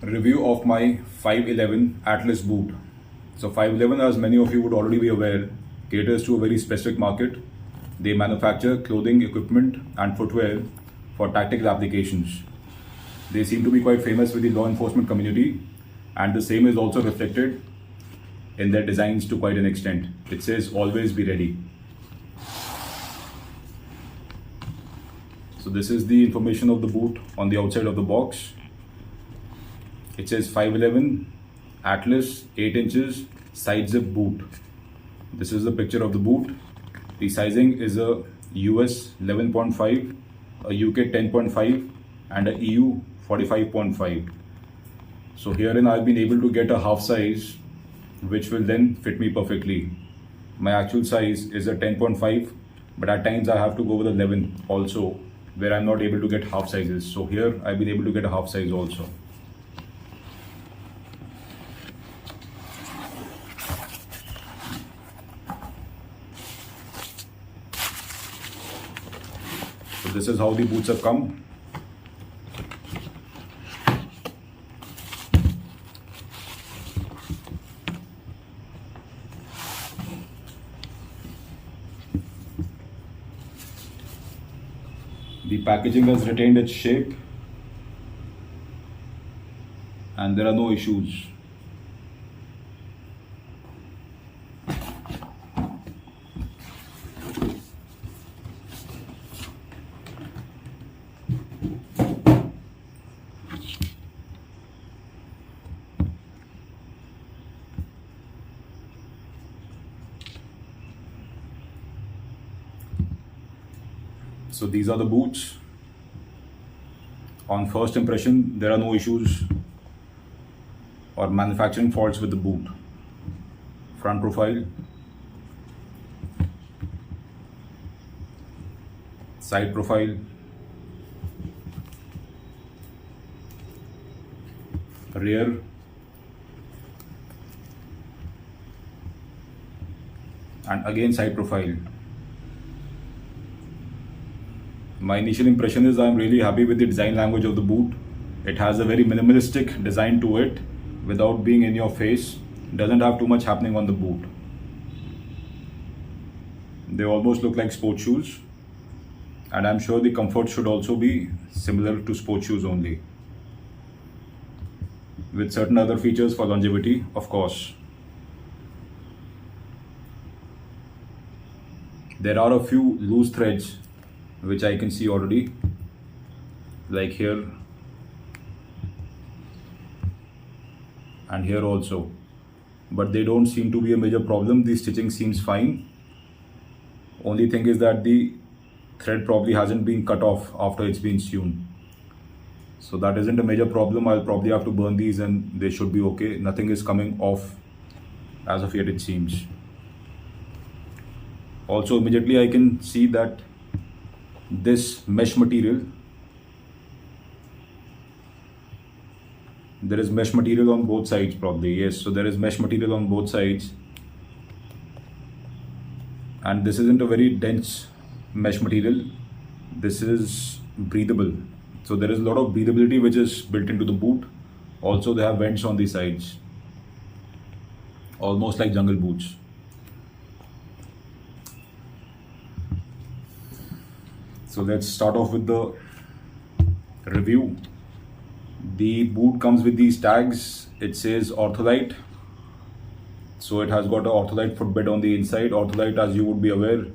Review of my 511 Atlas boot. So 511, as many of you would already be aware, caters to a very specific market. They manufacture clothing, equipment and footwear for tactical applications. They seem to be quite famous with the law enforcement community, and the same is also reflected in their designs to quite an extent. It says always be ready. So this is the information of the boot on the outside of the box. It says 511 Atlas 8 inches side zip boot. This is the picture of the boot. The sizing is a US 11.5, a UK 10.5 and a EU 45.5. So herein I've been able to get a half size which will then fit me perfectly. My actual size is a 10.5, but at times I have to go with 11 also, where I'm not able to get half sizes. So here I've been able to get a half size also. So this is how the boots have come. The packaging has retained its shape and there are no issues. So these are the boots. On first impression, there are no issues or manufacturing faults with the boot. Front profile, side profile, rear, and again side profile. My initial impression is I'm really happy with the design language of the boot. It has a very minimalistic design to it without being in your face. It doesn't have too much happening on the boot. They almost look like sports shoes, and I'm sure the comfort should also be similar to sports shoes only, with certain other features for longevity, of course. There are a few loose threads which I can see already, like here and here also, but they don't seem to be a major problem. The stitching seems fine. Only thing is that the thread probably hasn't been cut off after it's been sewn, so that isn't a major problem. I'll probably have to burn these and they should be okay. Nothing is coming off as of yet, it seems. Also, immediately I can see that this mesh material, there is mesh material on both sides probably. Yes, so there is mesh material on both sides, and this isn't a very dense mesh material. This is breathable, so there is a lot of breathability which is built into the boot. Also, they have vents on the sides, almost like jungle boots. So let's start off with the review. The boot comes with these tags. It says Ortholite. So it has got an Ortholite footbed on the inside. Ortholite, as you would be aware,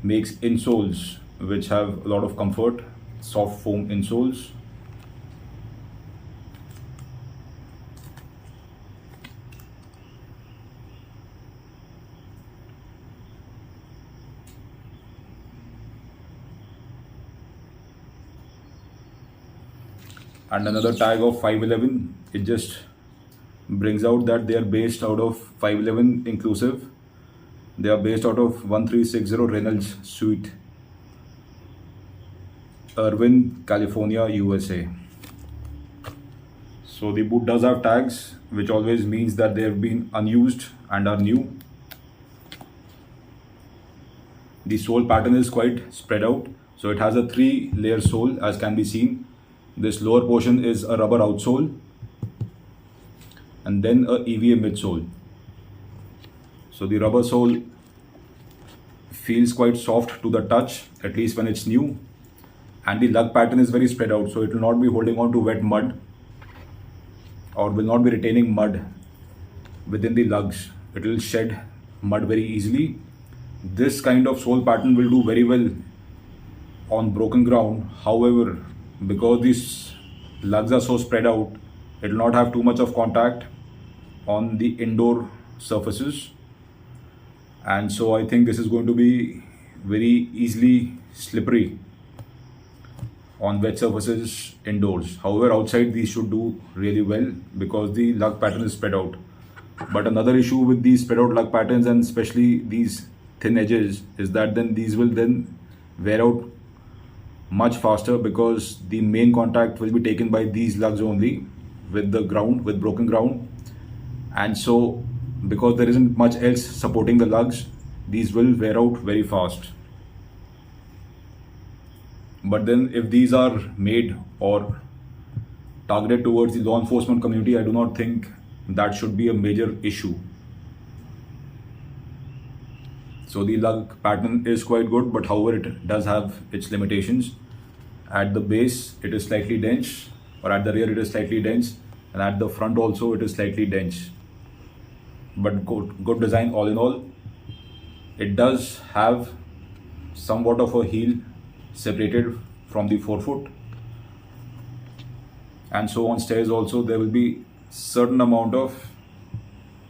makes insoles which have a lot of comfort, soft foam insoles. And another tag of 511. It just brings out that they are based out of 511 inclusive. They are based out of 1360 Reynolds Suite, Irvine, California, USA. So the boot does have tags, which always means that they have been unused and are new. The sole pattern is quite spread out. So it has a 3-layer sole, as can be seen. This lower portion is a rubber outsole and then a EVA midsole. So the rubber sole feels quite soft to the touch, at least when it's new, and the lug pattern is very spread out, so it will not be holding on to wet mud or will not be retaining mud within the lugs. It will shed mud very easily. This kind of sole pattern will do very well on broken ground. However, because these lugs are so spread out, it will not have too much of contact on the indoor surfaces, and so I think this is going to be very easily slippery on wet surfaces indoors. However, outside these should do really well because the lug pattern is spread out. But another issue with these spread out lug patterns, and especially these thin edges, is that then these will then wear out much faster because the main contact will be taken by these lugs only with the ground, with broken ground. And so because there isn't much else supporting the lugs, these will wear out very fast. But then if these are made or targeted towards the law enforcement community, I do not think that should be a major issue. So the lug pattern is quite good, but however it does have its limitations. At the base it is slightly dense, or at the rear it is slightly dense, and at the front also it is slightly dense. But good design all in all. It does have somewhat of a heel separated from the forefoot, and so on stairs also there will be certain amount of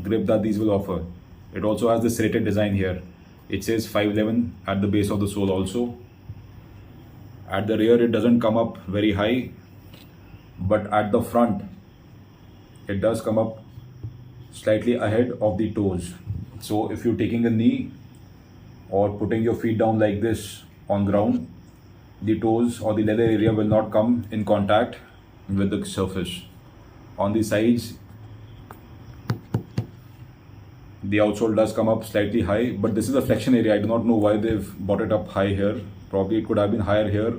grip that these will offer. It also has the serrated design here. It says 511 at the base of the sole also. At the rear it doesn't come up very high, but at the front it does come up slightly ahead of the toes. So if you're taking a knee or putting your feet down like this on ground, the toes or the leather area will not come in contact with the surface. On the sides, the outsole does come up slightly high, but this is a flexion area. I do not know why they've brought it up high here. Probably it could have been higher here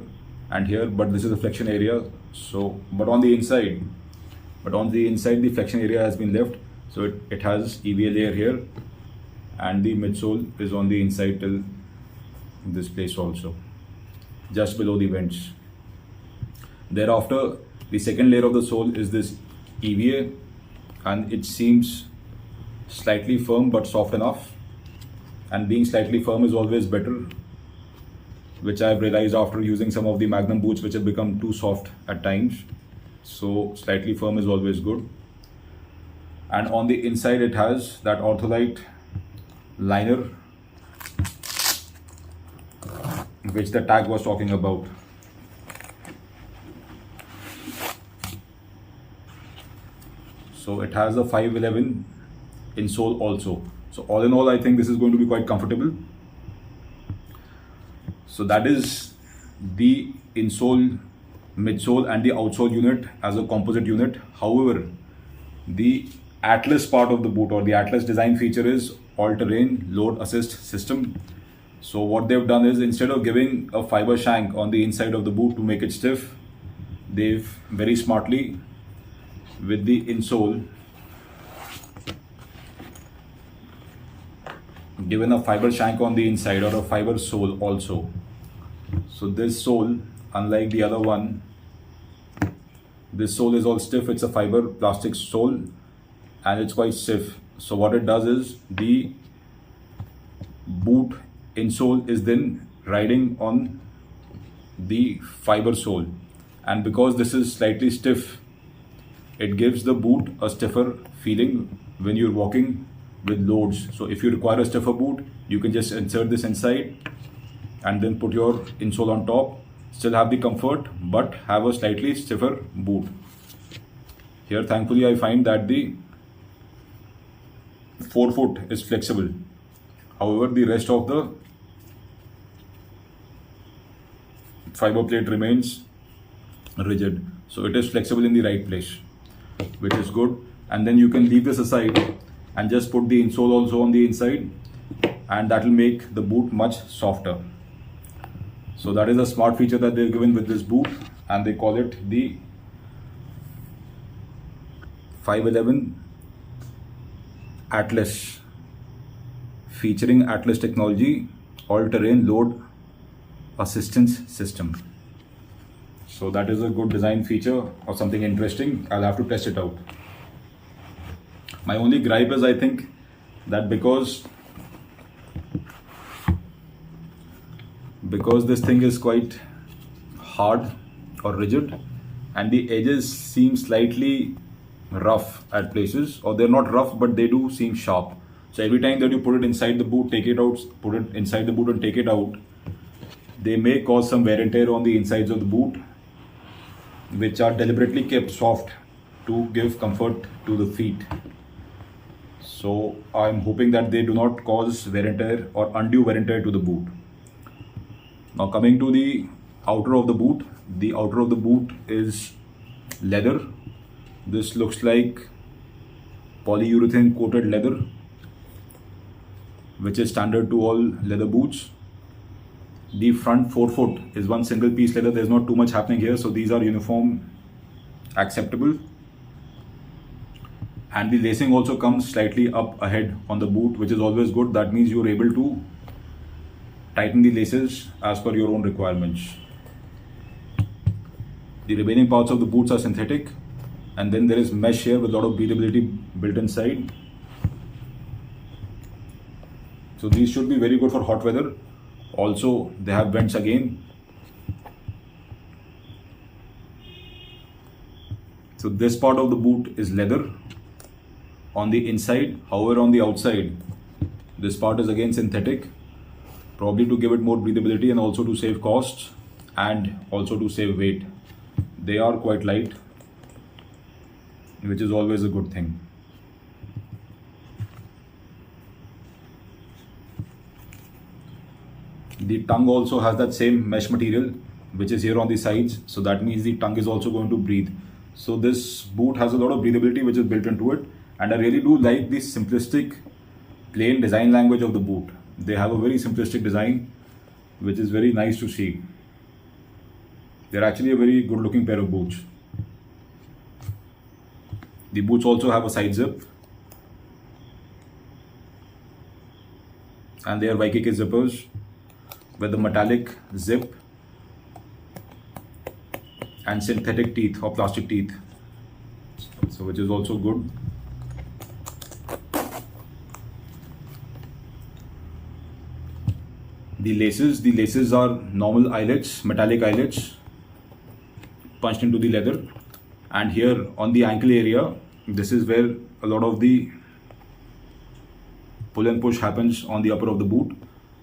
and here, but this is a flexion area. So, but on the inside, the flexion area has been left. So it has EVA layer here, and the midsole is on the inside till this place also, just below the vents. Thereafter, the second layer of the sole is this EVA, and it seems slightly firm but soft enough, and being slightly firm is always better, which I've realized after using some of the Magnum boots which have become too soft at times. So slightly firm is always good. And on the inside it has that ortholite liner which the tag was talking about. So it has a 511 insole also. So all in all, I think this is going to be quite comfortable. So that is the insole, midsole and the outsole unit as a composite unit. However, the Atlas part of the boot, or the Atlas design feature, is all-terrain load assist system. So what they've done is, instead of giving a fiber shank on the inside of the boot to make it stiff, they've very smartly, with the insole, given a fiber shank on the inside, or a fiber sole also. So this sole, unlike the other one, this sole is all stiff. It's a fiber plastic sole and it's quite stiff. So what it does is, the boot insole is then riding on the fiber sole, and because this is slightly stiff, it gives the boot a stiffer feeling when you're walking with loads. So if you require a stiffer boot, you can just insert this inside and then put your insole on top, still have the comfort but have a slightly stiffer boot. Here thankfully I find that the forefoot is flexible. However, the rest of the fiber plate remains rigid. So it is flexible in the right place, which is good. And then you can leave this aside and just put the insole also on the inside, and that will make the boot much softer. So that is a smart feature that they've given with this boot, and they call it the 511 Atlas, featuring Atlas technology, all-terrain load assistance system. So that is a good design feature or something interesting. I'll have to test it out. My only gripe is, I think, that because this thing is quite hard or rigid and the edges seem slightly rough at places, or they're not rough but they do seem sharp. So every time that you put it inside the boot, take it out, put it inside the boot and take it out, they may cause some wear and tear on the insides of the boot, which are deliberately kept soft to give comfort to the feet. So I'm hoping that they do not cause wear and tear or undue wear and tear to the boot. Now coming to the outer of the boot, the outer of the boot is leather. This looks like polyurethane coated leather, which is standard to all leather boots. The front forefoot is one single piece leather. There's not too much happening here, so these are uniform acceptable. And the lacing also comes slightly up ahead on the boot, which is always good. That means you're able to tighten the laces as per your own requirements. The remaining parts of the boots are synthetic, and then there is mesh here with a lot of breathability built inside. So these should be very good for hot weather. Also, they have vents again. So this part of the boot is leather on the inside. However, on the outside, this part is again synthetic, probably to give it more breathability and also to save costs and also to save weight. They are quite light, which is always a good thing. The tongue also has that same mesh material which is here on the sides, so that means the tongue is also going to breathe. So this boot has a lot of breathability which is built into it, and I really do like the simplistic plain design language of the boot. They have a very simplistic design which is very nice to see. They're actually a very good looking pair of boots. The boots also have a side zip, and they are YKK zippers with the metallic zip and synthetic teeth or plastic teeth, so which is also good. The laces are normal eyelets, metallic eyelets punched into the leather, and here on the ankle area, this is where a lot of the pull and push happens on the upper of the boot.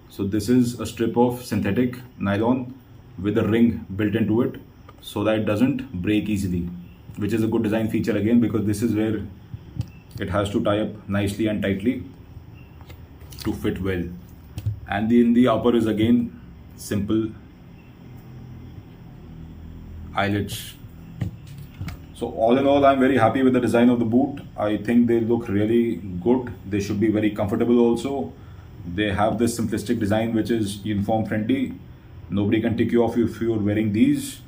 So this is a strip of synthetic nylon with a ring built into it so that it doesn't break easily, which is a good design feature again, because this is where it has to tie up nicely and tightly to fit well. And in the upper is again simple eyelets. So all in all, I'm very happy with the design of the boot. I think they look really good. They should be very comfortable also. They have this simplistic design which is uniform friendly. Nobody can tick you off if you're wearing these.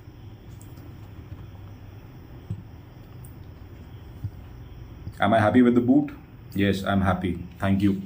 Am I happy with the boot? Yes, I'm happy. Thank you.